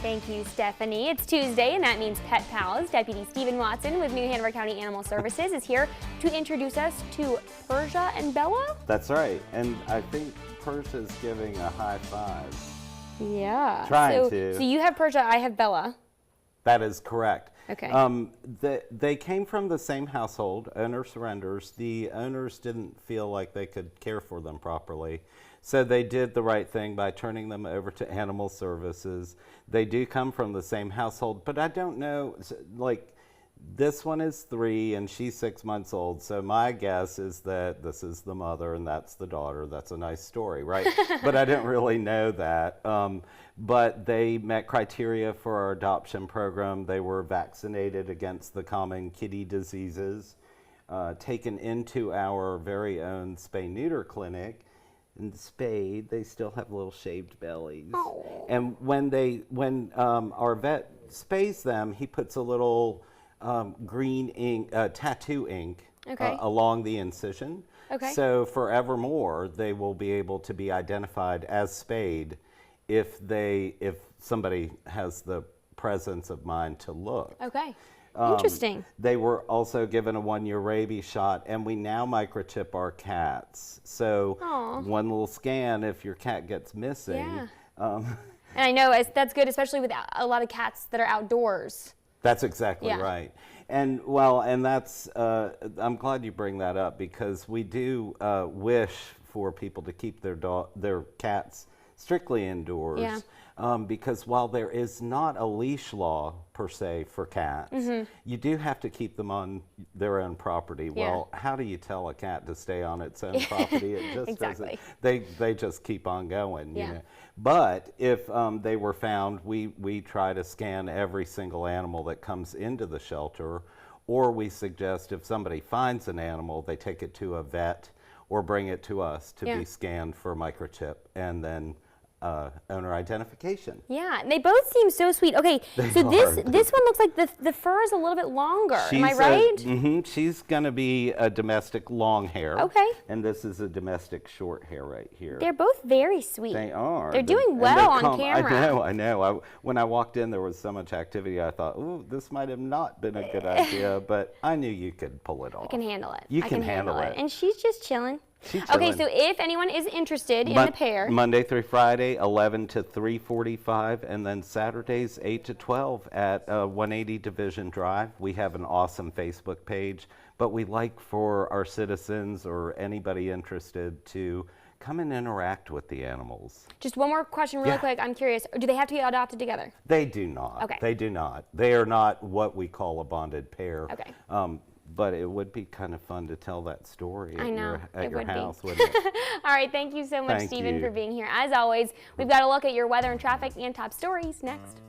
Thank you, Stephanie. It's Tuesday, and that means Pet Pals. Deputy Stephen Watson with New Hanover County Animal Services is here to introduce us to Persia and Bella. That's right, and I think Persia's giving a high five. Yeah. Trying to. So you have Persia, I have Bella. That is correct. Okay. They came from the same household, owner surrenders. The owners didn't feel like they could care for them properly. So they did the right thing by turning them over to Animal Services. They do come from the same household, but I don't know, like, this one is 3 and she's 6 months old. So my guess is that this is the mother and that's the daughter. That's a nice story, right? But I didn't really know that. But they met criteria for our adoption program. They were vaccinated against the common kitty diseases, taken into our very own spay-neuter clinic. And spayed, they still have little shaved bellies. Aww. And when our vet spays them, he puts a little green ink, tattoo ink, along the incision. Okay. So forevermore, they will be able to be identified as spayed if somebody has the presence of mind to look. Okay. Interesting. They were also given a 1-year rabies shot, and we now microchip our cats. So one little scan if your cat gets missing. Yeah. And I know that's good, especially with a lot of cats that are outdoors. That's exactly right. And that's, I'm glad you bring that up, because we do wish for people to keep their cats strictly indoors. Yeah. Because while there is not a leash law per se for cats, you do have to keep them on their own property. Yeah. Well, how do you tell a cat to stay on its own property? It just Exactly. doesn't. They just keep on going. Yeah. You know? But if they were found, we try to scan every single animal that comes into the shelter, or we suggest if somebody finds an animal, they take it to a vet or bring it to us to be scanned for microchip, and then owner identification. Yeah, and they both seem so sweet. Okay, this one looks like the fur is a little bit longer. Am I right? She's going to be a domestic long hair. Okay. And this is a domestic short hair right here. They're both very sweet. They are. They're doing well on camera. I know. When I walked in, there was so much activity. I thought, ooh, this might have not been a good idea, but I knew you could pull it off. I can handle it. You can handle it. And she's just chilling. Okay, so if anyone is interested in the pair. Monday through Friday, 11 to 3:45, and then Saturdays, 8 to 12 at 180 Division Drive. We have an awesome Facebook page, but we like for our citizens or anybody interested to come and interact with the animals. Just one more question really quick. I'm curious. Do they have to be adopted together? They do not. Okay. They do not. They are not what we call a bonded pair. Okay. But it would be kind of fun to tell that story at your house, wouldn't it? All right, thank you so much, Stephen, for being here. As always, we've got a look at your weather and traffic and top stories next.